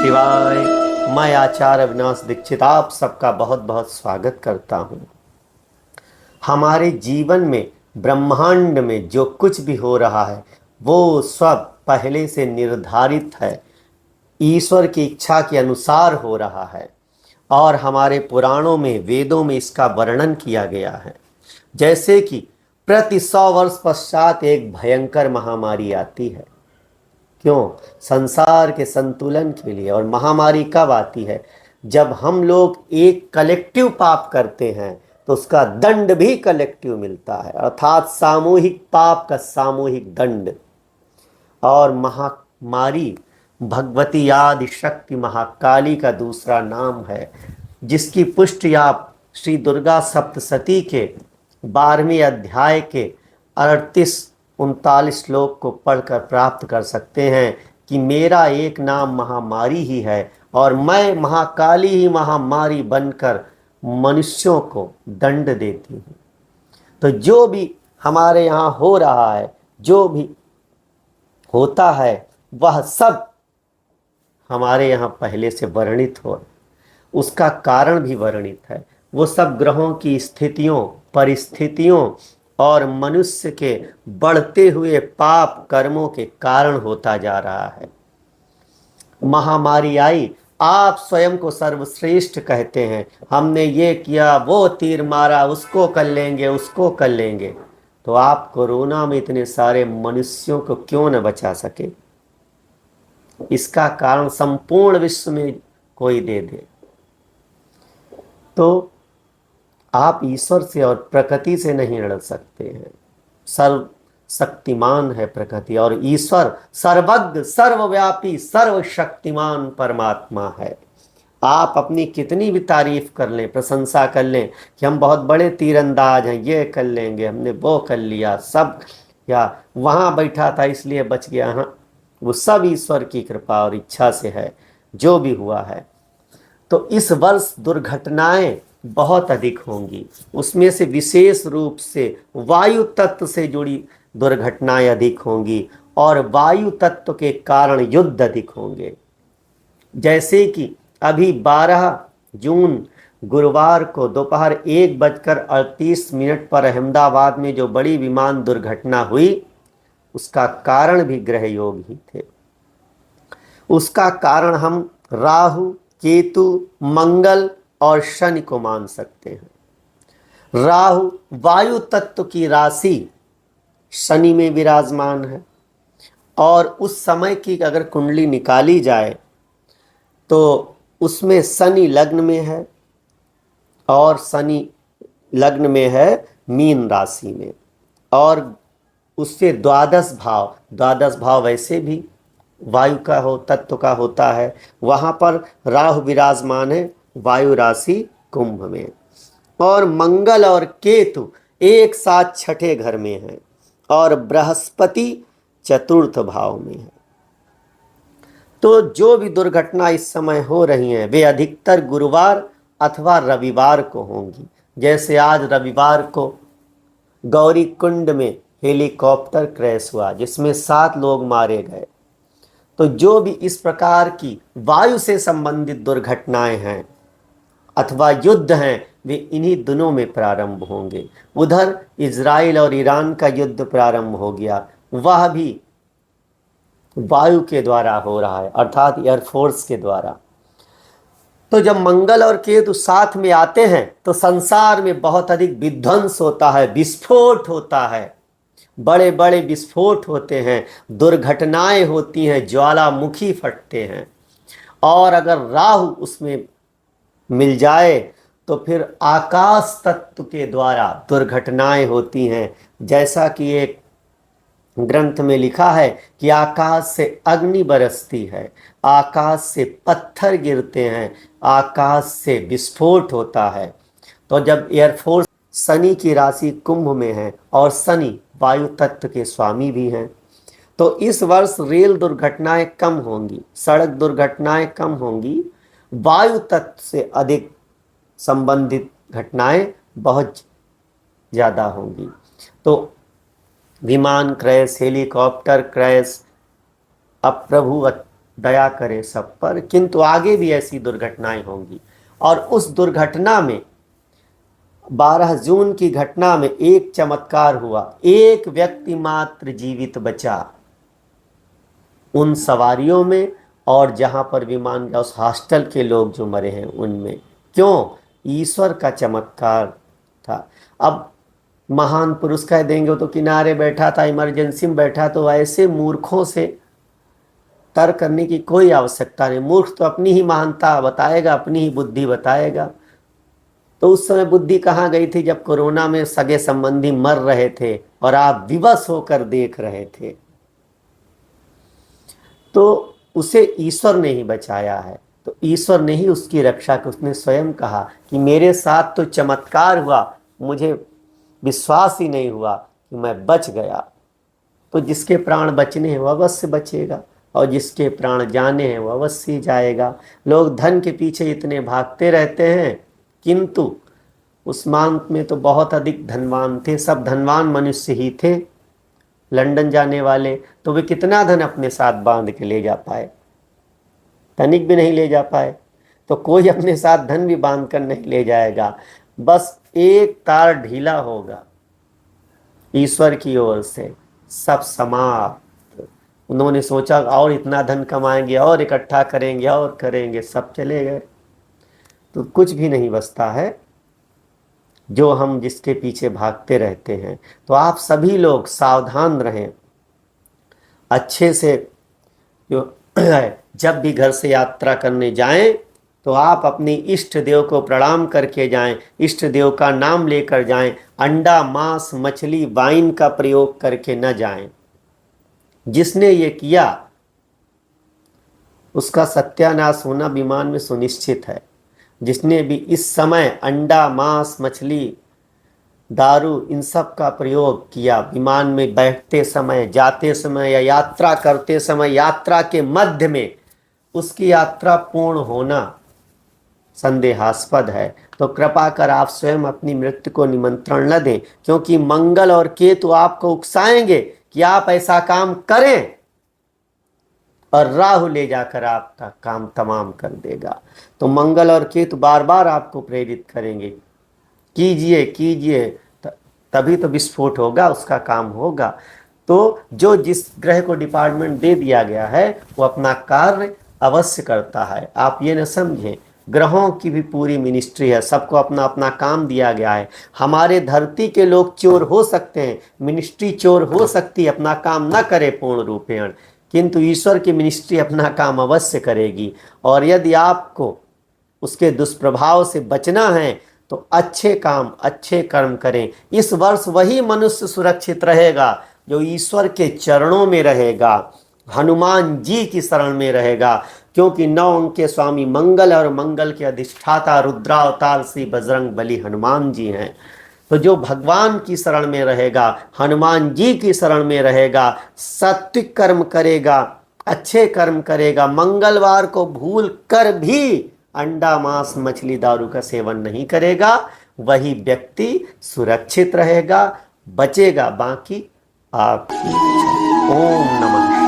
शिवाय। मैं आचार्य अविनाश दीक्षित आप सबका बहुत बहुत स्वागत करता हूँ। हमारे जीवन में, ब्रह्मांड में जो कुछ भी हो रहा है वो सब पहले से निर्धारित है, ईश्वर की इच्छा के अनुसार हो रहा है। और हमारे पुराणों में, वेदों में इसका वर्णन किया गया है। जैसे कि प्रति 100 वर्ष पश्चात एक भयंकर महामारी आती है। क्यों? संसार के संतुलन के लिए। और महामारी कब आती है? जब हम लोग एक कलेक्टिव पाप करते हैं तो उसका दंड भी कलेक्टिव मिलता है, अर्थात सामूहिक पाप का सामूहिक दंड। और महामारी भगवती आदि शक्ति महाकाली का दूसरा नाम है, जिसकी पुष्टि आप श्री दुर्गा सप्तशती के 12वें अध्याय के 38-39 श्लोक को पढ़कर प्राप्त कर सकते हैं कि मेरा एक नाम महामारी ही है और मैं महाकाली ही महामारी बनकर मनुष्यों को दंड देती हूँ। तो जो भी हमारे यहाँ हो रहा है, जो भी होता है, वह सब हमारे यहाँ पहले से वर्णित हो, उसका कारण भी वर्णित है। वो सब ग्रहों की स्थितियों, परिस्थितियों और मनुष्य के बढ़ते हुए पाप कर्मों के कारण होता जा रहा है। महामारी आई, आप स्वयं को सर्वश्रेष्ठ कहते हैं, हमने ये किया, वो तीर मारा, उसको कर लेंगे, उसको कर लेंगे। तो आप कोरोना में इतने सारे मनुष्यों को क्यों न बचा सके? इसका कारण संपूर्ण विश्व में कोई दे दे। तो आप ईश्वर से और प्रकृति से नहीं लड़ सकते हैं। सर्व शक्तिमान है प्रकृति, और ईश्वर सर्वज्ञ, सर्वव्यापी, सर्वशक्तिमान परमात्मा है। आप अपनी कितनी भी तारीफ कर लें, प्रशंसा कर लें कि हम बहुत बड़े तीरंदाज हैं, ये कर लेंगे, हमने वो कर लिया सब, या वहाँ बैठा था इसलिए बच गया, हाँ, वो सब ईश्वर की कृपा और इच्छा से है जो भी हुआ है। तो इस वर्ष दुर्घटनाएं बहुत अधिक होंगी। उसमें से विशेष रूप से वायु तत्व से जुड़ी दुर्घटनाएं अधिक होंगी, और वायु तत्व के कारण युद्ध अधिक होंगे। जैसे कि अभी 12 जून गुरुवार को दोपहर 1:38 पर अहमदाबाद में जो बड़ी विमान दुर्घटना हुई, उसका कारण भी ग्रह योग ही थे। उसका कारण हम राहु, केतु, मंगल और शनि को मान सकते हैं। राहु वायु तत्व की राशि शनि में विराजमान है, और उस समय की अगर कुंडली निकाली जाए तो उसमें शनि लग्न में है, और शनि लग्न में है मीन राशि में, और उससे द्वादश भाव वैसे भी वायु का तत्व का होता है। वहाँ पर राहु विराजमान है वायु राशि कुंभ में, और मंगल और केतु एक साथ छठे घर में है, और बृहस्पति चतुर्थ भाव में है। तो जो भी दुर्घटना इस समय हो रही हैं वे अधिकतर गुरुवार अथवा रविवार को होंगी। जैसे आज रविवार को गौरी कुंड में हेलीकॉप्टर क्रैश हुआ, जिसमें 7 लोग मारे गए। तो जो भी इस प्रकार की वायु से संबंधित दुर्घटनाएं हैं अथवा युद्ध हैं, वे इन्हीं दिनों में प्रारंभ होंगे। उधर इजराइल और ईरान का युद्ध प्रारंभ हो गया, वह भी वायु के द्वारा हो रहा है, अर्थात एयरफोर्स के द्वारा। तो जब मंगल और केतु साथ में आते हैं तो संसार में बहुत अधिक विध्वंस होता है, विस्फोट होता है, बड़े बड़े विस्फोट होते हैं, दुर्घटनाएं होती हैं, ज्वालामुखी फटते हैं। और अगर राहु उसमें मिल जाए तो फिर आकाश तत्व के द्वारा दुर्घटनाएं होती हैं। जैसा कि एक ग्रंथ में लिखा है कि आकाश से अग्नि बरसती है, आकाश से पत्थर गिरते हैं, आकाश से विस्फोट होता है। तो जब एयरफोर्स शनि की राशि कुंभ में है और शनि वायु तत्व के स्वामी भी हैं, तो इस वर्ष रेल दुर्घटनाएं कम होंगी, सड़क दुर्घटनाएं कम होंगी, वायु तत्व से अधिक संबंधित घटनाएं बहुत ज़्यादा होंगी। तो विमान क्रैश, हेलीकॉप्टर क्रैश, अब प्रभु दया करे सब पर, किंतु आगे भी ऐसी दुर्घटनाएं होंगी। और उस दुर्घटना में 12 जून की घटना में एक चमत्कार हुआ, एक व्यक्ति मात्र जीवित बचा उन सवारियों में, और जहां पर विमान गया उस हॉस्टल के लोग जो मरे हैं उनमें। क्यों? ईश्वर का चमत्कार था। अब महान पुरुष कह देंगे तो किनारे बैठा था, इमरजेंसी में बैठा, तो ऐसे मूर्खों से तर्क करने की कोई आवश्यकता नहीं। मूर्ख तो अपनी ही महानता बताएगा, अपनी ही बुद्धि बताएगा। तो उस समय बुद्धि कहाँ गई थी जब कोरोना में सगे संबंधी मर रहे थे और आप विवश होकर देख रहे थे? तो उसे ईश्वर ने ही बचाया है। तो ईश्वर ने ही उसकी रक्षा की। उसने स्वयं कहा कि मेरे साथ तो चमत्कार हुआ, मुझे विश्वास ही नहीं हुआ कि मैं बच गया। तो जिसके प्राण बचने हैं वह अवश्य बचेगा, और जिसके प्राण जाने हैं वह अवश्य जाएगा। लोग धन के पीछे इतने भागते रहते हैं, किंतु उस मांग में तो बहुत अधिक धनवान थे, सब धनवान मनुष्य ही थे। लंदन जाने वाले तो वे कितना धन अपने साथ बांध के ले जा पाए? तनिक भी नहीं ले जा पाए। तो कोई अपने साथ धन भी बांध कर नहीं ले जाएगा, बस एक तार ढीला होगा ईश्वर की ओर से, सब समाप्त। उन्होंने सोचा और इतना धन कमाएंगे और इकट्ठा करेंगे और करेंगे, सब चले गए। तो कुछ भी नहीं बचता है जो हम जिसके पीछे भागते रहते हैं। तो आप सभी लोग सावधान रहें, अच्छे से। जब भी घर से यात्रा करने जाएं तो आप अपनी इष्ट देव को प्रणाम करके जाएं, इष्ट देव का नाम लेकर जाएं। अंडा, मांस, मछली, वाइन का प्रयोग करके न जाएं। जिसने ये किया उसका सत्यानाश होना विमान में सुनिश्चित है। जिसने भी इस समय अंडा, मांस, मछली, दारू इन सब का प्रयोग किया विमान में बैठते समय, जाते समय या यात्रा करते समय, यात्रा के मध्य में, उसकी यात्रा पूर्ण होना संदेहास्पद है। तो कृपा कर आप स्वयं अपनी मृत्यु को निमंत्रण न दें, क्योंकि मंगल और केतु आपको उकसाएंगे कि आप ऐसा काम करें, और राहु ले जाकर आपका काम तमाम कर देगा। तो मंगल और केतु बार बार आपको प्रेरित करेंगे, कीजिए कीजिए, तभी तो विस्फोट होगा, उसका काम होगा। तो जो जिस ग्रह को डिपार्टमेंट दे दिया गया है वो अपना कार्य अवश्य करता है। आप ये न समझें, ग्रहों की भी पूरी मिनिस्ट्री है, सबको अपना अपना काम दिया गया है। हमारे धरती के लोग चोर हो सकते हैं, मिनिस्ट्री चोर हो सकती है, अपना काम न करे पूर्ण रूपेण, किंतु ईश्वर की मिनिस्ट्री अपना काम अवश्य करेगी। और यदि आपको उसके दुष्प्रभाव से बचना है तो अच्छे काम, अच्छे कर्म करें। इस वर्ष वही मनुष्य सुरक्षित रहेगा जो ईश्वर के चरणों में रहेगा, हनुमान जी की शरण में रहेगा, क्योंकि 9 अंक के स्वामी मंगल और मंगल के अधिष्ठाता रुद्रावतार श्री बजरंग बली हनुमान जी हैं। तो जो भगवान की शरण में रहेगा, हनुमान जी की शरण में रहेगा, सात्विक कर्म करेगा, अच्छे कर्म करेगा, मंगलवार को भूल कर भी अंडा, मांस, मछली, दारू का सेवन नहीं करेगा, वही व्यक्ति सुरक्षित रहेगा, बचेगा। बाकी आपकी इच्छा। ओम नमः।